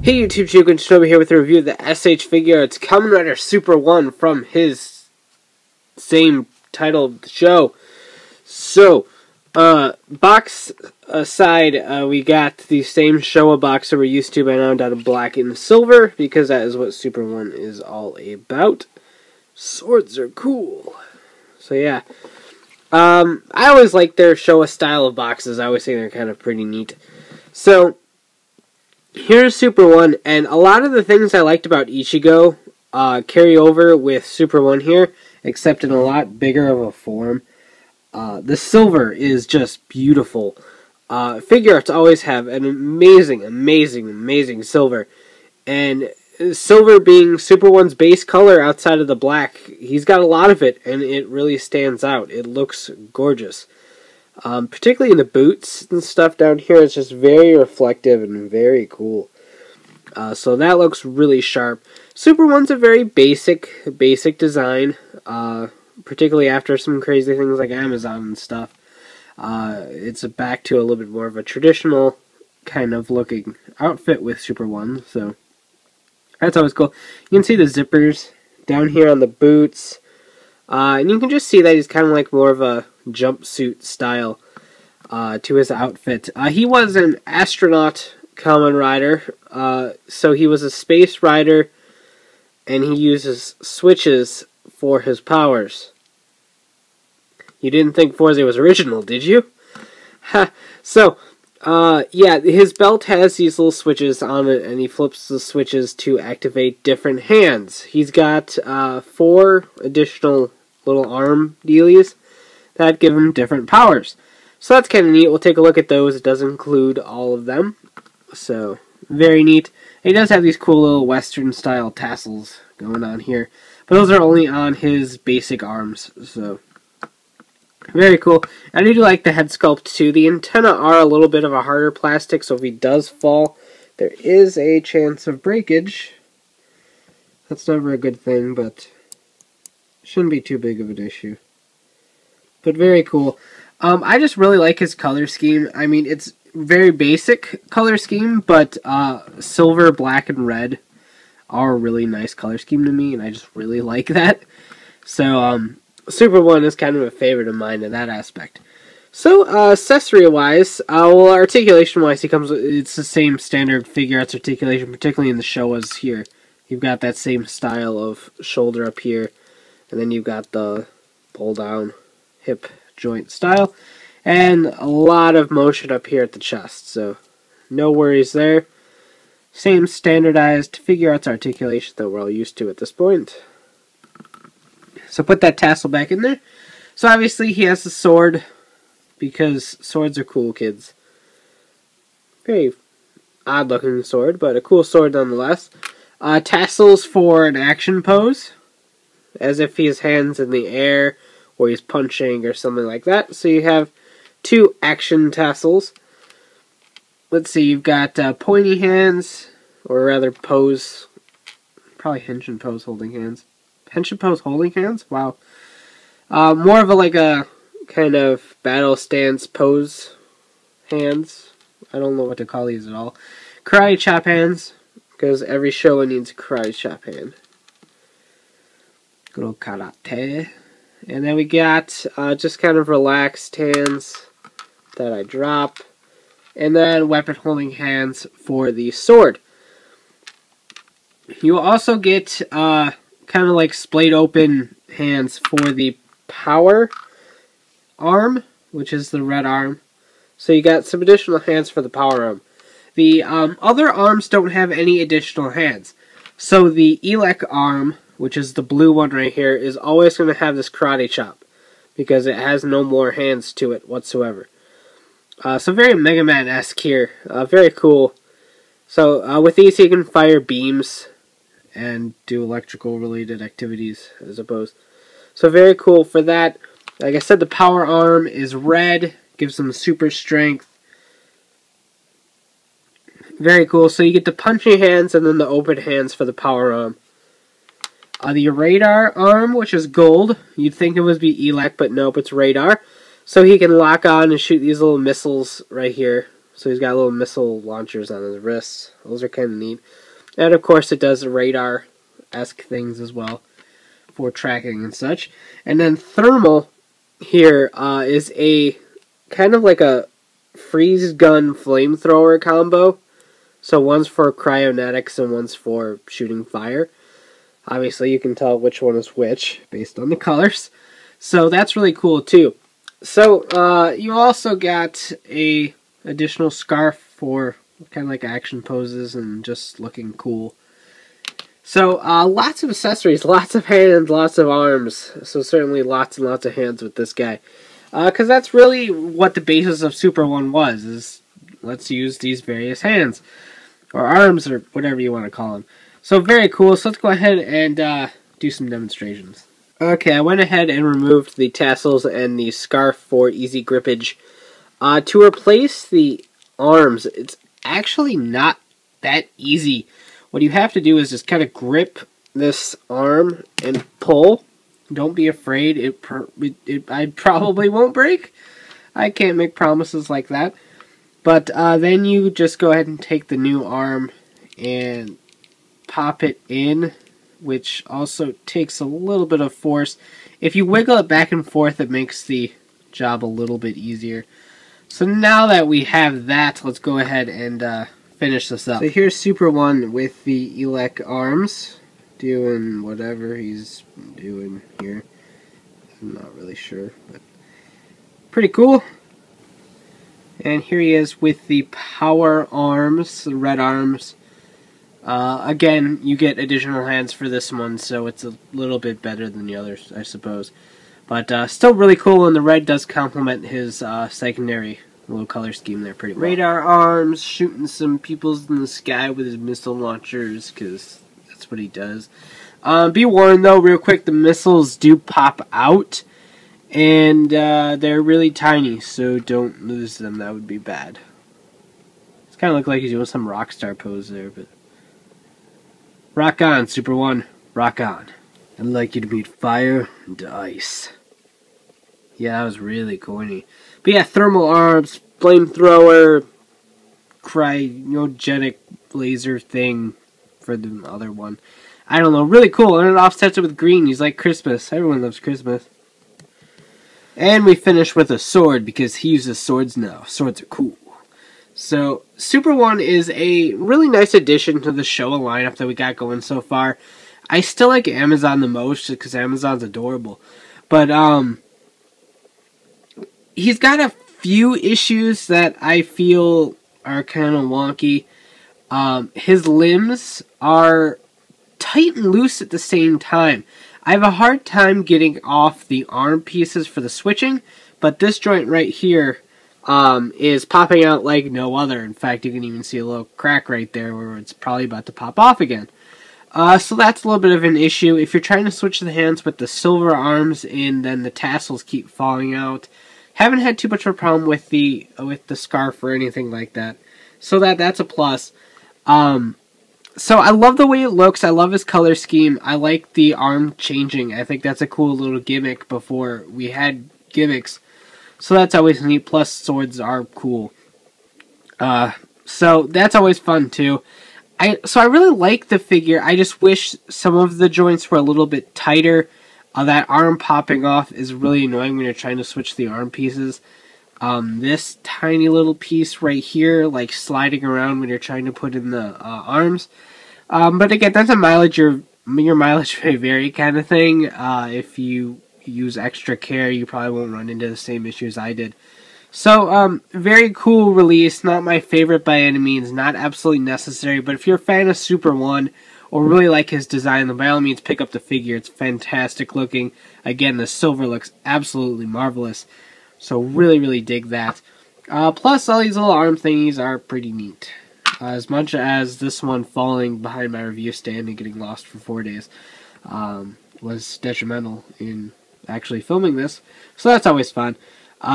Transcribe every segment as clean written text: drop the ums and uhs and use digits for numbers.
Hey YouTube, Chico Shinobi here with a review of the SH Figuarts Kamen Rider Super 1 from his same titled show. So, box aside, we got the same Showa box that we're used to by now, down in black and silver, because that is what Super 1 is all about. Swords are cool. So yeah. I always like their Showa style of boxes. I always think they're kind of pretty neat. So, here's Super 1, and a lot of the things I liked about Ichigo carry over with Super 1 here, except in a lot bigger of a form. The silver is just beautiful. Figuarts always have an amazing silver. And silver being Super 1's base color outside of the black, he's got a lot of it, and it really stands out. It looks gorgeous. Particularly in the boots and stuff down here, it's just very reflective and very cool. So that looks really sharp. Super 1's a very basic design, particularly after some crazy things like Amazon and stuff. It's back to a little bit more of a traditional kind of looking outfit with Super 1, so that's always cool. You can see the zippers down here on the boots, and you can just see that he's kind of like more of a jumpsuit style to his outfit. He was an astronaut Kamen Rider, so he was a space rider, and he uses switches for his powers. You didn't think Fourze was original, did you? So, yeah, his belt has these little switches on it, and he flips the switches to activate different hands. He's got 4 additional little arm dealies that give him different powers. So that's kind of neat. We'll take a look at those. It does include all of them. So, very neat. He does have these cool little Western style tassels going on here. But those are only on his basic arms. So, very cool. And I do like the head sculpt too. The antennae are a little bit of a harder plastic, so if he does fall, there is a chance of breakage. That's never a good thing, but shouldn't be too big of an issue. But very cool. I just really like his color scheme. I mean, it's very basic color scheme, but silver, black, and red are a really nice color scheme to me, and I just really like that. So, Super 1 is kind of a favorite of mine in that aspect. So, accessory-wise, well, articulation-wise, it's the same standard Figuarts articulation, particularly in the Showas here. You've got that same style of shoulder up here, and then you've got the pull-down hip joint style, and a lot of motion up here at the chest, so no worries there. Same standardized Figuarts articulation that we're all used to at this point. So put that tassel back in there. So obviously he has the sword, because swords are cool, kids. Very odd looking sword, but a cool sword nonetheless. Tassels for an action pose, as if he has hands in the air, or he's punching or something like that. So you have 2 action tassels. Let's see, you've got pointy hands, or rather pose, probably henshin pose holding hands. Henshin pose holding hands? Wow. More of a kind of battle stance pose hands. I don't know what to call these at all. Karate chop hands, because every Showa needs a karate chop hand. Good old karate. And then we got just kind of relaxed hands that I drop. And then weapon holding hands for the sword. You also get kind of like splayed open hands for the power arm, which is the red arm. So you got some additional hands for the power arm. The other arms don't have any additional hands. So the Elec arm, which is the blue one right here, is always going to have this karate chop, because it has no more hands to it whatsoever. So very Mega Man-esque here. Very cool. So with these you can fire beams and do electrical related activities, I suppose. So very cool for that. Like I said, the power arm is red, gives them super strength. Very cool. So you get the punchy hands and then the open hands for the power arm. The radar arm, which is gold, you'd think it would be Elec, but nope, it's radar. So he can lock on and shoot these little missiles right here. So he's got little missile launchers on his wrists. Those are kind of neat. And of course it does radar-esque things as well for tracking and such. And then Thermal here is a kind of like a freeze gun flamethrower combo. So one's for cryonetics and one's for shooting fire. Obviously you can tell which one is which based on the colors. So that's really cool too. So you also got a additional scarf for kind of like action poses and just looking cool. So lots of accessories, lots of hands, lots of arms. So certainly lots and lots of hands with this guy. Because that's really what the basis of Super 1 was, is let's use these various hands. Or arms, or whatever you want to call them. So very cool. So let's go ahead and do some demonstrations. Okay, I went ahead and removed the tassels and the scarf for easy grippage. To replace the arms, it's actually not that easy. What you have to do is just kind of grip this arm and pull. Don't be afraid. I probably won't break. I can't make promises like that. But then you just go ahead and take the new arm and pop it in, which also takes a little bit of force. If you wiggle it back and forth, it makes the job a little bit easier. So now that we have that, let's go ahead and finish this up. So here's Super 1 with the Elec arms, doing whatever he's doing here. I'm not really sure, but pretty cool. And here he is with the power arms, the red arms. Again, you get additional hands for this one, so it's a little bit better than the others, I suppose. But still really cool, and the red does complement his secondary little color scheme there pretty well. Radar arms, shooting some peoples in the sky with his missile launchers, because that's what he does. Be warned, though, real quick, the missiles do pop out. And they're really tiny, so don't lose them. That would be bad. It's kind of look like he's doing some rock star pose there, but rock on, Super 1. Rock on. I'd like you to beat fire and ice. Yeah, that was really corny. But yeah, thermal arms, flamethrower, cryogenic laser thing for the other one. I don't know, really cool. And it offsets it with green. He's like Christmas. Everyone loves Christmas. And we finish with a sword, because he uses swords now. Swords are cool. So, Super 1 is a really nice addition to the show lineup that we got going so far. I still like Amazon the most, because Amazon's adorable. But, he's got a few issues that I feel are kind of wonky. His limbs are tight and loose at the same time. I have a hard time getting off the arm pieces for the switching, but this joint right here is popping out like no other. In fact, you can even see a little crack right there where it's probably about to pop off again. So that's a little bit of an issue. If you're trying to switch the hands with the silver arms and then the tassels keep falling out, haven't had too much of a problem with the scarf or anything like that. So that's a plus. So I love the way it looks. I love his color scheme. I like the arm changing. I think that's a cool little gimmick before we had gimmicks. So that's always neat. Plus swords are cool. So that's always fun too. So I really like the figure. I just wish some of the joints were a little bit tighter. That arm popping off is really annoying when you're trying to switch the arm pieces. This tiny little piece right here, like sliding around when you're trying to put in the arms. But again, that's a your mileage may vary kind of thing. If you use extra care, you probably won't run into the same issues I did. So, very cool release. Not my favorite by any means. Not absolutely necessary. But if you're a fan of Super 1 or really like his design, then by all means pick up the figure. It's fantastic looking. Again, the silver looks absolutely marvelous. So really, really dig that. Plus, all these little arm thingies are pretty neat. As much as this one falling behind my review stand and getting lost for 4 days was detrimental in actually filming this. So that's always fun.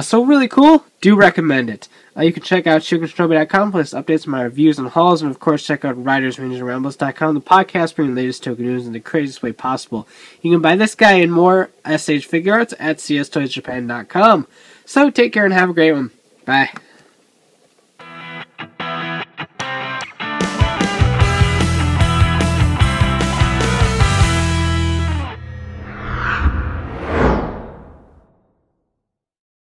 So really cool. Do recommend it. You can check out ShogunShinobi.com for updates on my reviews and hauls. And of course, check out RidersRangersAndRambles.com, the podcast bringing the latest token news in the craziest way possible. You can buy this guy and more SH Figure Arts at CSToysJapan.com. So take care and have a great one. Bye.